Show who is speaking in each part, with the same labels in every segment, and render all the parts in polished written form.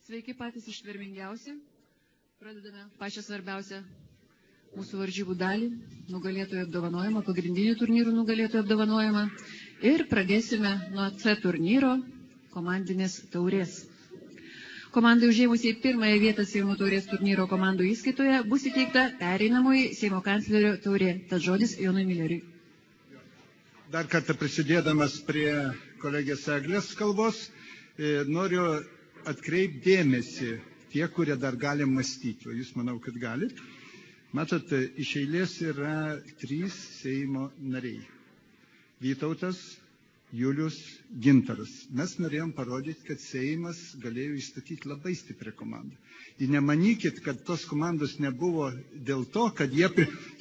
Speaker 1: Sveiki patys ištvermingiausi. Pradedame pačią svarbiausią mūsų varžybų dalį, nugalėtojų apdovanojimą, pagrindinių turnyrų nugalėtojų apdovanojimą. Ir pradėsime nuo C turnyro komandinės taurės. Komandai užėmusiai pirmąją vietą Seimo taurės turnyro komandų įskaitoje bus įteikta pereinamoji Seimo kanclerio taurė. Tad žodis Jonui Milleriui.
Speaker 2: Dar kartą prisidėdamas prie kolegės Eglės kalbos, noriu atkreipti dėmesį tie, kurie dar gali mąstyti, o jūs manau, kad galit. Matot, iš eilės yra 3 Seimo nariai. Vytautas, Julius, Gintaras. Mes norėjom parodyti, kad Seimas galėjo įstatyti labai stiprią komandą. Ir nemanykit, kad tos komandos nebuvo dėl to, kad jie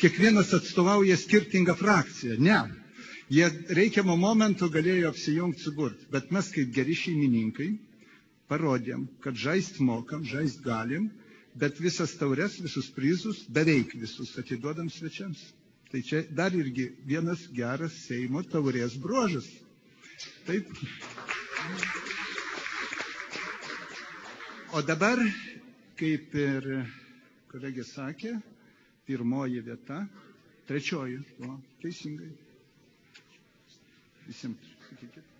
Speaker 2: kiekvienas atstovauja skirtingą frakciją. Ne. Jie reikiamo momentu galėjo apsijungti suburti. Bet mes kaip geri šeimininkai parodėm, kad žaist mokam, žaist galim, bet visas taures, visus prizus, beveik visus atiduodam svečiams. Tai čia dar irgi vienas geras Seimo taurės bruožas. Taip. O dabar, kaip ir kolegė sakė, pirmoji vieta, trečioji, teisingai. Visiems sakykit.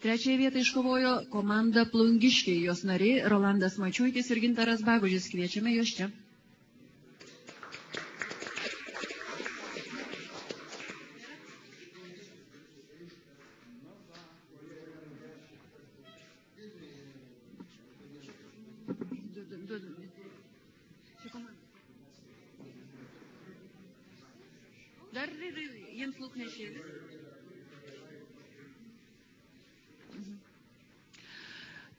Speaker 1: Trečiąją vietą iškovojo komanda Plungiškiai, jos nariai Rolandas Mačiuitis ir Gintaras Bagužis. Kviečiame juos čia. Dar jiems lūknešėlis.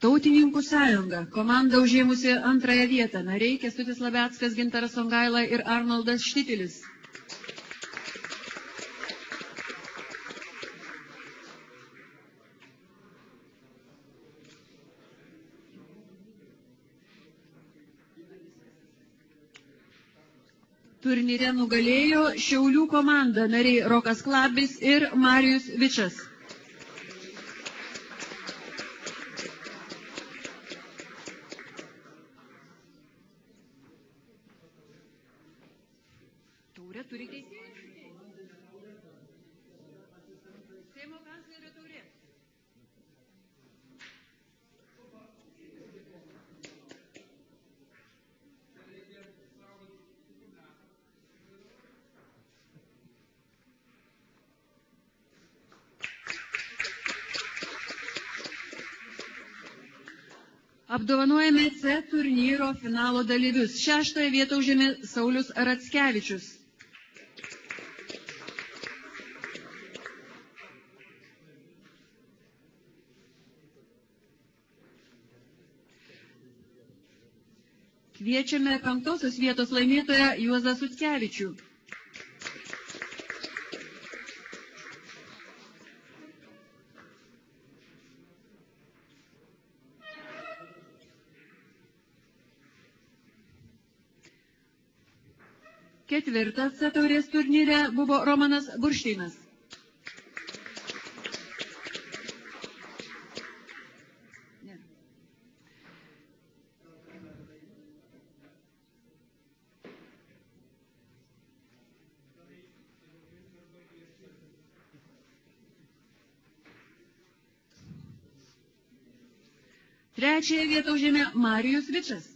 Speaker 1: Tautininkų sąjunga. Komanda užėmusi antrąją vietą. Nariai Kęstutis Labeckas, Gintaras Songaila ir Arnoldas Štitilis. Turnyre nugalėjo Šiaulių komanda. Nariai Rokas Klabis ir Marijus Vičas. Turi teisėjai. Seimo kanclerio taurė. Apdovanojame C turnyro finalo dalyvius. 6-ąją vietą užėmė Saulius Rackevičius. Kviečiame 5-osios vietos laimėtoją Juozą Sutkevičių. Ketvirtas C taurės turnyre buvo Romanas Buršteinas. Trečiąją vietą užėmė Marijus Vičas.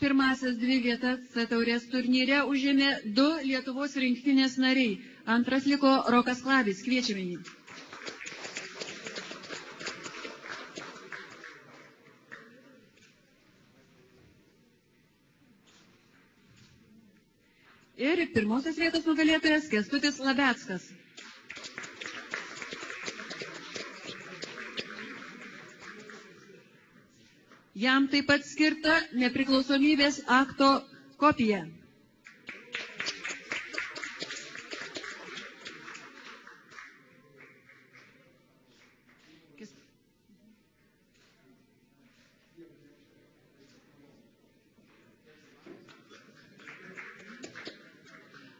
Speaker 1: Pirmasias 2 vietas C taurės turnyre užėmė 2 Lietuvos rinktinės nariai. Antras liko Rokas Klabis. Kviečiame jį. Ir pirmosios vietos nugalėtojas Kęstutis Labeckas. Jam taip pat skirta nepriklausomybės akto kopija.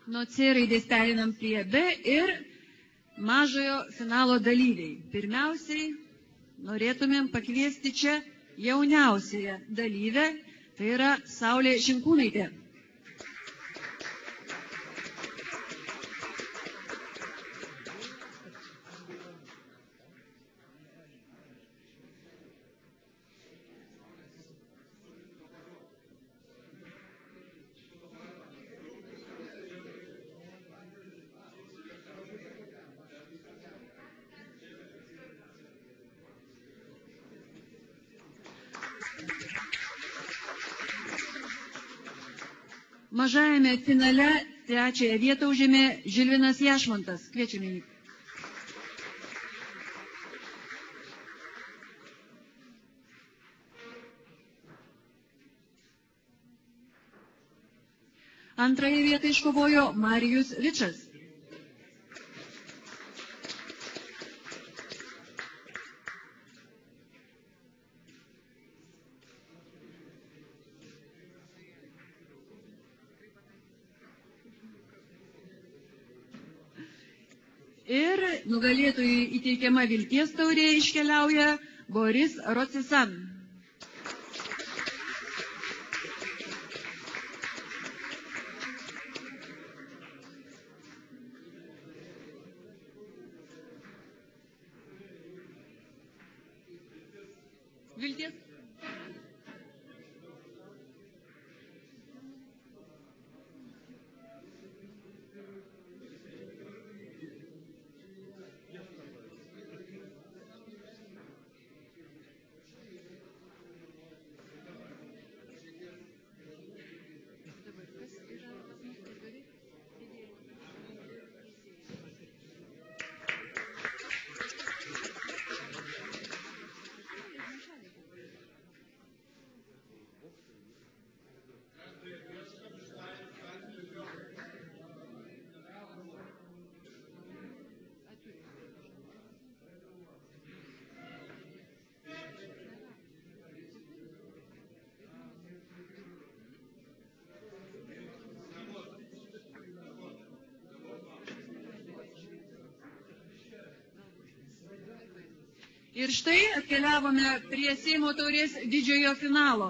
Speaker 1: Nuo C raidės perinam prie B ir mažojo finalo dalyviai. Pirmiausiai norėtumėm pakviesti čia jauniausiąją dalyvę, tai yra Saulė Šinkūnaitė. Mažajame finale trečiąją vietą užėmė Žilvinas Jašmontas. Kviečiame jį. Antrąją vietą iškovojo Marijus Vičas. Ir nugalėtojui įteikiama vilties taurė iškeliauja Boris Rocisan. Vilties. Ir štai atkeliavome prie Seimo taurės didžiojo finalo.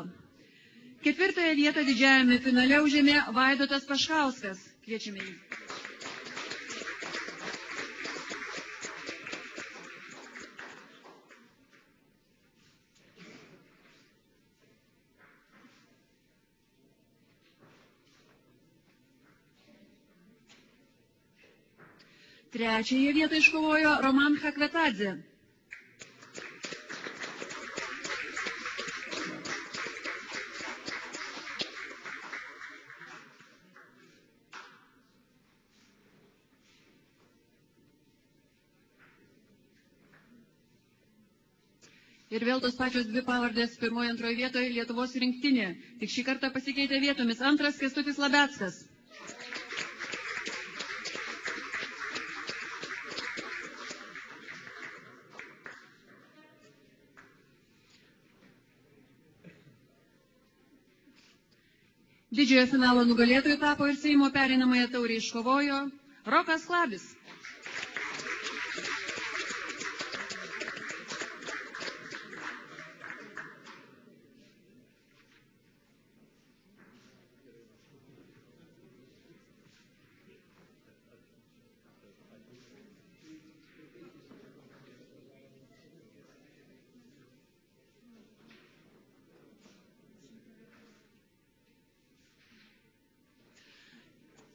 Speaker 1: Ketvirtąją vietą didžiajame finale užėmė Vaidotas Paškauskas. Kviečiame jį. Trečiąją vietą iškovojo Roman Chakvetadze. Ir vėl tos pačios dvi pavardės pirmoje, antroje vietoje Lietuvos rinktinė. Tik šį kartą pasikeitė vietomis. Antras Kęstutis Labeckas. Didžiojo finalo nugalėtojų tapo ir Seimo pereinamąją taurę iškovojo Rokas Klabis.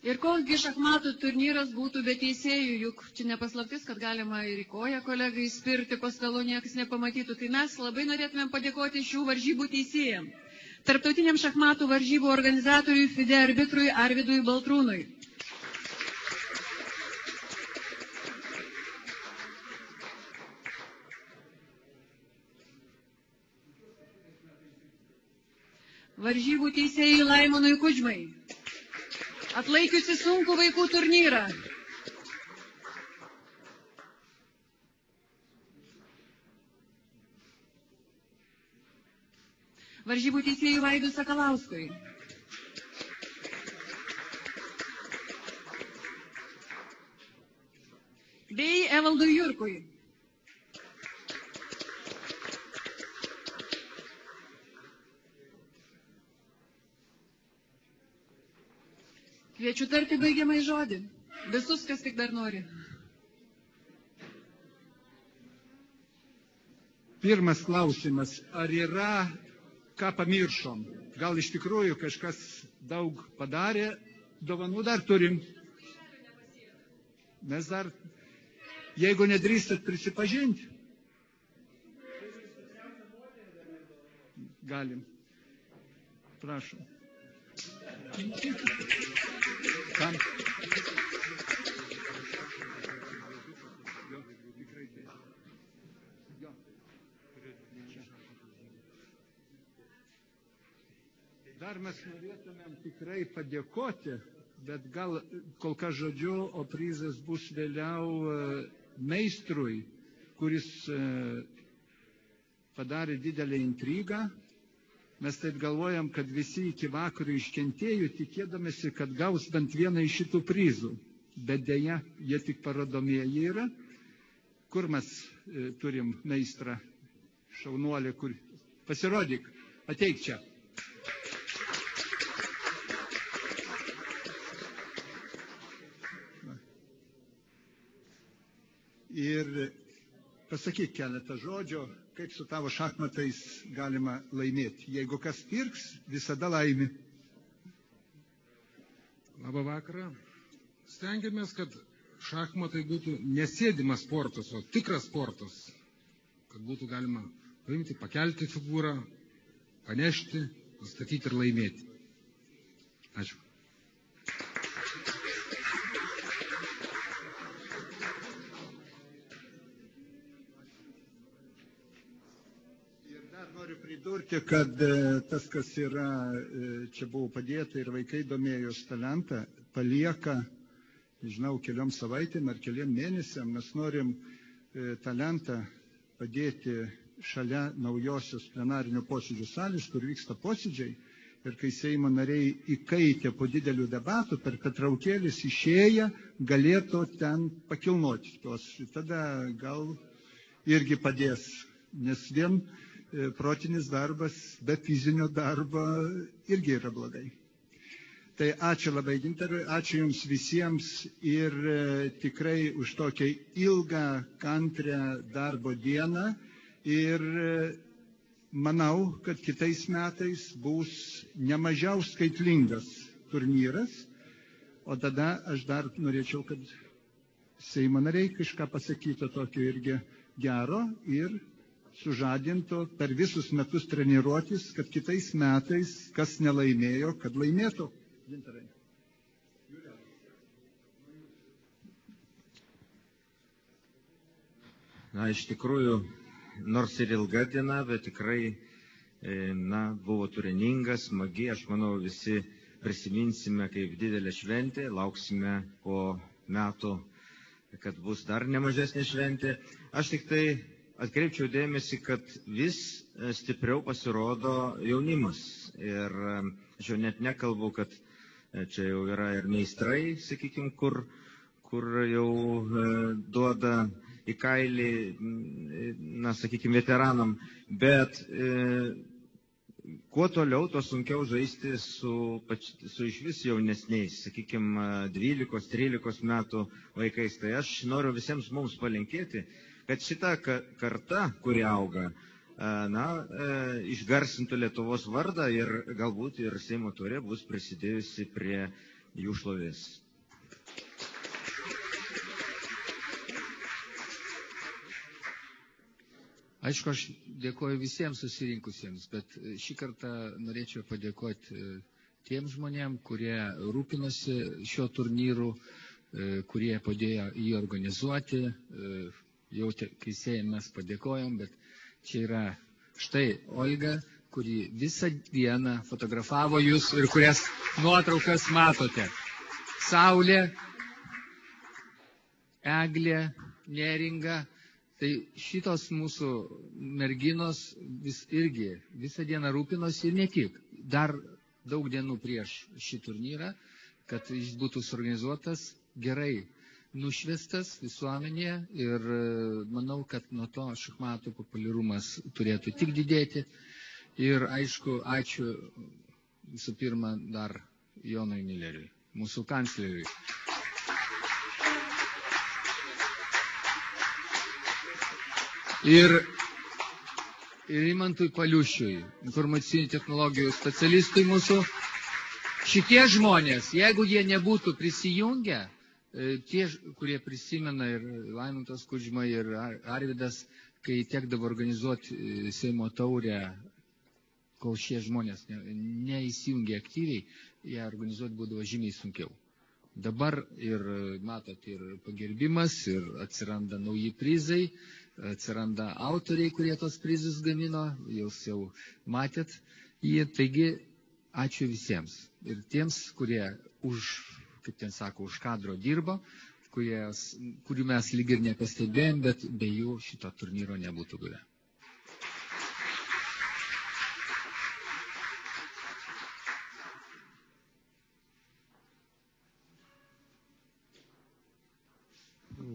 Speaker 1: Ir kolgi šachmatų turnyras būtų be teisėjų, juk čia nepaslaptis, kad galima ir į koją kolegai spirti, po stalu niekas nepamatytų, tai mes labai norėtumėm padėkoti šių varžybų teisėjam. Tarptautiniam šachmatų varžybų organizatoriui FIDE arbitrui Arvydui Baltrūnui. Varžybų teisėjui Laimonui Kudžmai. Atlaikiusi sunkų vaikų turnyrą. Varžybų teisėjų Vaidui Sakalauskui. bei Evaldui Jurkui. Kviečiu tarti baigiamąjį žodį. Visus, kas tik dar nori.
Speaker 2: Pirmas klausimas, ar yra, ką pamiršom? Gal iš tikrųjų kažkas daug padarė, dovanų dar turim? Mes dar, jeigu nedrįstat prisipažinti, galim. Prašom. Kam? Dar mes norėtumėm tikrai padėkoti, bet gal kol kas žodžiu, o prizas bus vėliau meistrui, kuris padarė didelę intrigą. Mes taip galvojam, kad visi iki vakaro iškentėjo, tikėdamėsi, kad gaus bent vieną iš šitų prizų. Bet dėja, jie tik parodomieji yra. Kur mes turim meistrą, šaunuolį, kur... Pasirodyk, ateik čia. Ir pasakyk keletą žodžių, kaip su tavo šachmatais galima laimėti. Jeigu kas pirks, visada laimi.
Speaker 3: Labą vakarą. Stengiamės, kad šachmatai būtų nesėdimas sportas, o tikras sportas. Kad būtų galima paimti, pakelti figūrą, panešti, pastatyti ir laimėti. Ačiū.
Speaker 2: Noriu pridurti, kad tas, kas yra, čia buvo padėta ir vaikai domėjos talentą, palieka, nežinau, keliom savaitėm ar keliom mėnesiam. Mes norim talentą padėti šalia naujosios plenarinių posėdžių salės, kur vyksta posėdžiai. Ir kai Seimo nariai įkaitė po didelių debatų, per pertraukėlis išėję, galėtų ten pakilnoti tuos. Tada gal irgi padės, nes vien protinis darbas be fizinio darbo irgi yra blogai. Tai ačiū labai, Gintarui, ačiū Jums visiems ir tikrai už tokią ilgą, kantrią darbo dieną. Ir manau, kad kitais metais bus nemažiau skaitlingas turnyras. O tada aš dar norėčiau, kad Seimo nariai kažką pasakytų tokio irgi gero ir sužadintų per visus metus treniruotis, kad kitais metais, kas nelaimėjo, kad laimėtų. Gintarai.
Speaker 4: Na, iš tikrųjų, nors ir ilga diena, bet tikrai, buvo turininga, smagi. Aš manau, visi prisiminsime kaip didelę šventę, lauksime po metų, kad bus dar nemažesnė šventė. Aš tik tai atkreipčiau dėmesį, kad vis stipriau pasirodo jaunimas. Ir aš jau net nekalbu, kad čia jau yra ir meistrai, sakykime, kur jau duoda į kailį, na, sakykime, veteranam. Bet kuo toliau, tuo sunkiau žaisti su išvis jaunesniais, sakykime, 12-13 metų vaikais. Tai aš noriu visiems mums palinkėti, kad šita karta, kuri auga, išgarsintų Lietuvos vardą ir galbūt ir Seimo taurė bus prisidėjusi prie jų šlovės.
Speaker 5: Aišku, aš dėkoju visiems susirinkusiems, bet šį kartą norėčiau padėkoti tiems žmonėm, kurie rūpinosi šio turnyru, kurie padėjo jį organizuoti. Jau kai mes padėkojom, bet čia yra štai Olga, kuri visą dieną fotografavo jūs ir kurias nuotraukas matote. Saulė, Eglė, Neringa. Tai šitos mūsų merginos irgi visą dieną rūpinosi ir ne tik. Dar daug dienų prieš šį turnyrą, kad jis būtų suorganizuotas gerai. nušviestas visuomenėje ir manau, kad nuo to šachmatų populiarumas turėtų tik didėti. Ir aišku, ačiū visų pirma dar Jonui Milleriui, mūsų kancleriui. Ir Rimantui Paliušiui, informacinių technologijų specialistui mūsų. Šitie žmonės, jeigu jie nebūtų prisijungę, tie, kurie prisimena ir Laimantas Kudžma ir Arvydas, kai tekdavo organizuoti Seimo taurę, kol šie žmonės neįsijungė aktyviai, ją organizuoti būdavo žymiai sunkiau. Dabar ir matot ir pagerbimas, ir atsiranda nauji prizai, atsiranda autoriai, kurie tos prizus gamino, jūs jau matėt jį. Taigi, ačiū visiems. Ir tiems, kurie kaip ten sako, už kadro dirbo, kurių mes lyg ir nepastebėjom, bet be jų šito turnyro nebūtų buvę.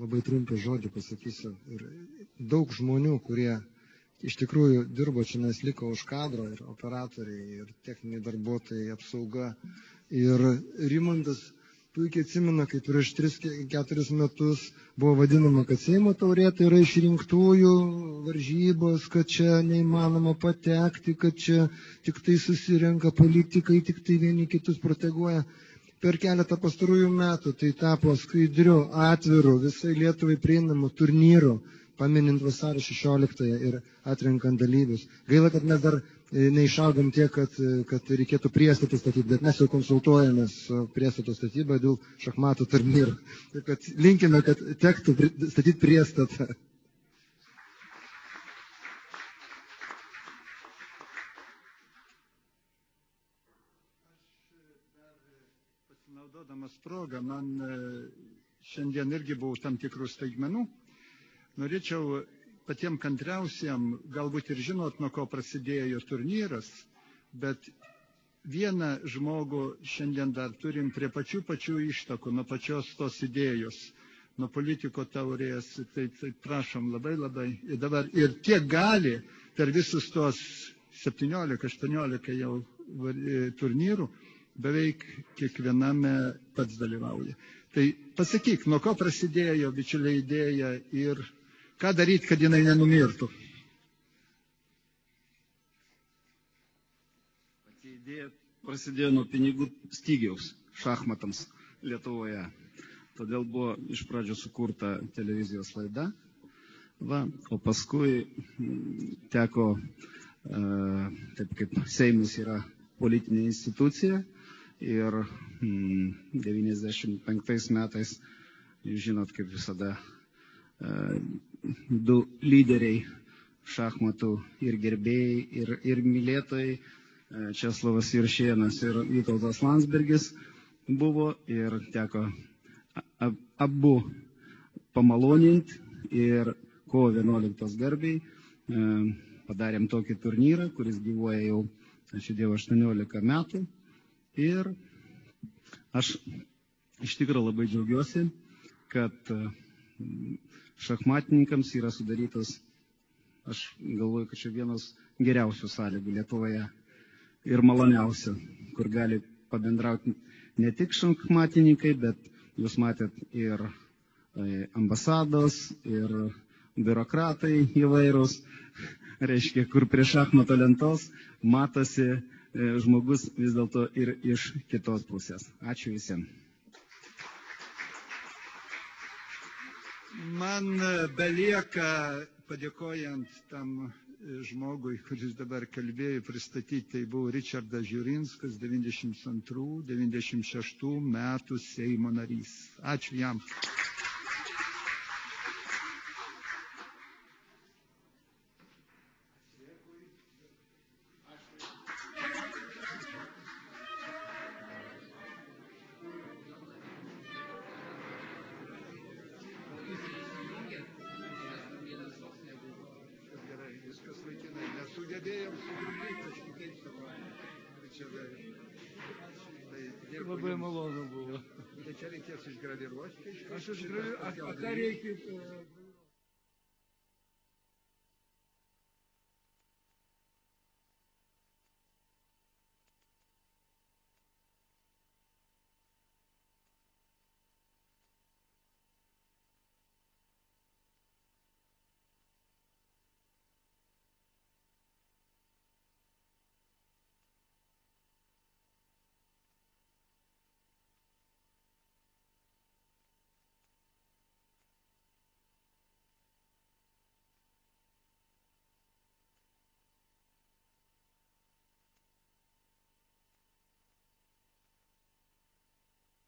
Speaker 6: Labai trumpą žodį pasakysiu. Ir daug žmonių, kurie iš tikrųjų dirbo čia, nes liko už kadro, ir operatoriai, ir techniniai darbuotojai, apsauga. Ir Rimantas puikiai atsimena, kaip prieš 3-4 metus buvo vadinama, kad Seimo taurė tai yra išrinktųjų varžybos, kad čia neįmanoma patekti, kad čia tik tai susirenka politikai, tik tai vieni kitus proteguoja. Per keletą pastarųjų metų tai tapo skaidriu, atviru, visai Lietuvai prieinamu turnyru, paminint vasario 16 ir atrenkant dalyvius. Gaila, kad mes dar neišaugom tiek, kad reikėtų priestatą statyti, bet mes jau konsultuojamės su priestato statyba dėl šachmatų turnyrų. Tai kad linkime, kad tektų statyti priestatą.
Speaker 2: Pasinaudodamas progą, man šiandien irgi buvo tam tikrų staigmenų. Norėčiau patiem kantriausiem, galbūt ir žinot, nuo ko prasidėjo turnyras, bet vieną žmogų šiandien dar turim prie pačių ištakų, nuo pačios tos idėjos, nuo politiko taurės. Tai prašom labai. Ir kiek gali per visus tos 17-18 jau turnyrų, beveik kiekviename pats dalyvauja. Tai pasakyk, nuo ko prasidėjo bičiuliai idėja ir ką daryti, kad jinai nenumirtų?
Speaker 7: Pati idėja prasidėjo nuo pinigų stygiaus šachmatams Lietuvoje. Todėl buvo iš pradžių sukurta televizijos laida, o paskui teko, taip kaip Seimas yra politinė institucija, ir 95 metais, jūs žinot, kaip visada, du lyderiai šachmatų ir gerbėjai, ir mylėtojai, Česlovas Juršėnas ir Vytautas Landsbergis buvo, ir teko abu pamaloninti, ir kovo 11 garbiai padarėm tokį turnyrą, kuris gyvuoja jau, ačiū Dievui, 18 metų. Ir aš iš tikrųjų labai džiaugiuosi, kad šachmatininkams yra sudarytos, aš galvoju, kad čia vienos geriausių sąlygų Lietuvoje ir maloniausių, kur gali pabendrauti ne tik šachmatininkai, bet jūs matėt ir ambasados, ir biurokratai įvairūs, reiškia, kur prie šachmato lentos matosi žmogus vis dėlto ir iš kitos pusės. Ačiū visiems.
Speaker 2: Man belieka, padėkojant tam žmogui, kuris dabar kalbėjo, pristatyti, tai buvo Ričardas Žiurinskas, 92-96 metų Seimo narys. Ačiū jam.
Speaker 8: Labai malonu buvo.
Speaker 2: Tai čia reikės išgraužti.
Speaker 8: graviruosiu.
Speaker 9: Aš išgraviruosiu. Ką reikia